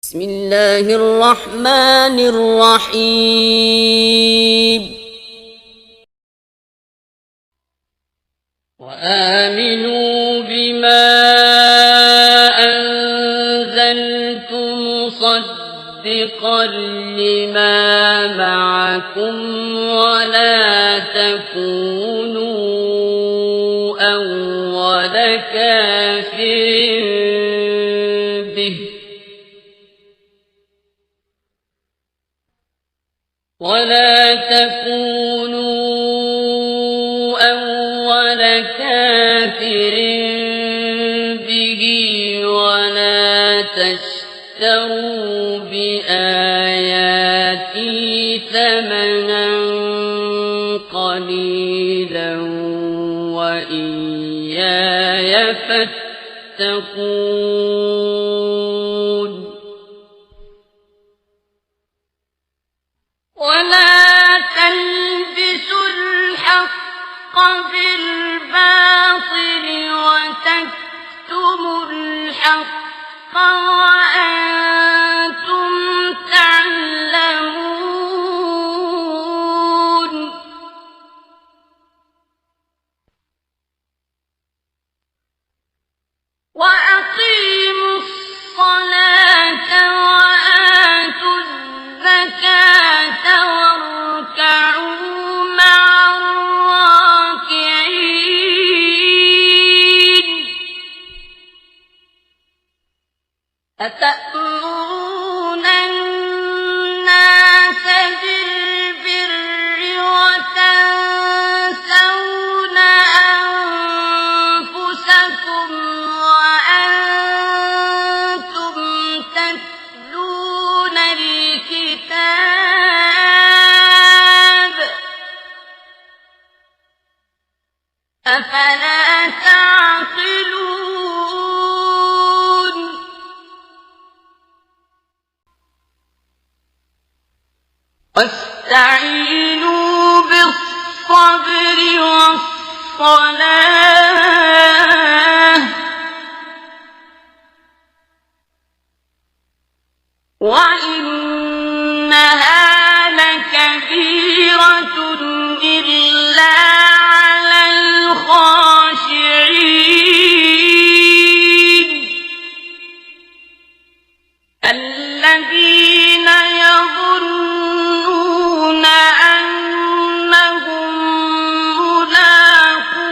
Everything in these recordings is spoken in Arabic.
بسم الله الرحمن الرحيم وآمنوا بما أنزلت مصدقا لما معكم ولا تكونوا أول كافر به ولا تكونوا أول كافر به ولا تشتروا بآياتي ثمنا قليلا وإياي فاتقون ولا تلبسوا الحق بالباطل وتكتموا الحق وأنتم تعلمون وأقيموا الصلاة وآتوا الزكاة واركعوا مع الراكعين أتأمرون الناس بالبر وتنسون أنفسكم وأنتم تتلون الكتاب أفلا تعقلون واستعينوا بالصبر والصلاة وإنها لكبيرة إلا على الخاشعين الذين يظنون أنهم ملاقو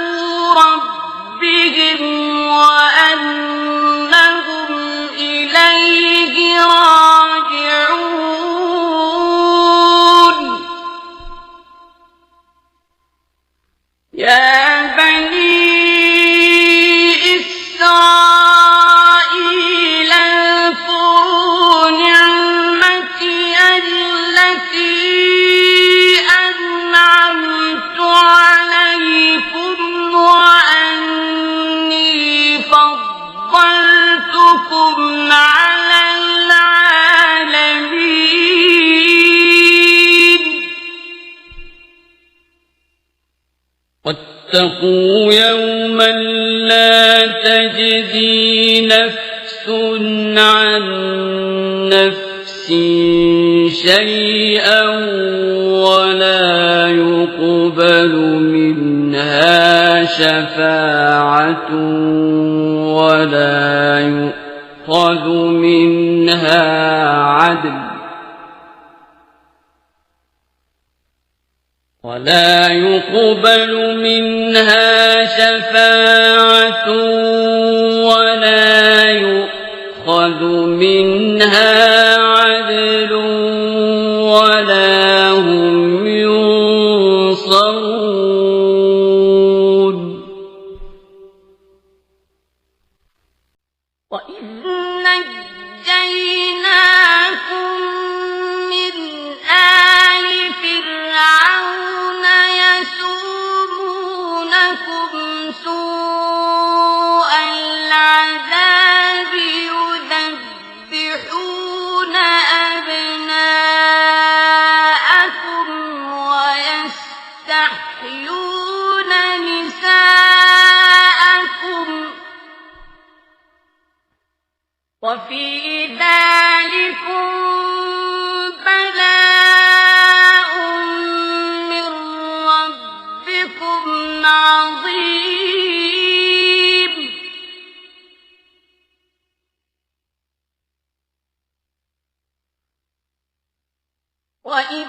ربهم وأنهم إليه راجعون يا بني إسرائيل اذكروا نعمتي التي أنعمت عليكم وأني فضلتكم على العالمين واتقوا يوما لا تجزي نفس عن نفس شيئا ولا يقبل منها شفاعة ولا يؤخذ منها عدل ولا يقبل منها شفاعة ولا يؤخذ منها عدل ولا هم ينصرون وإذ نجيناكم من آل فرعون يسومونكم سوء العذاب يذبحون أبناءكم وإذ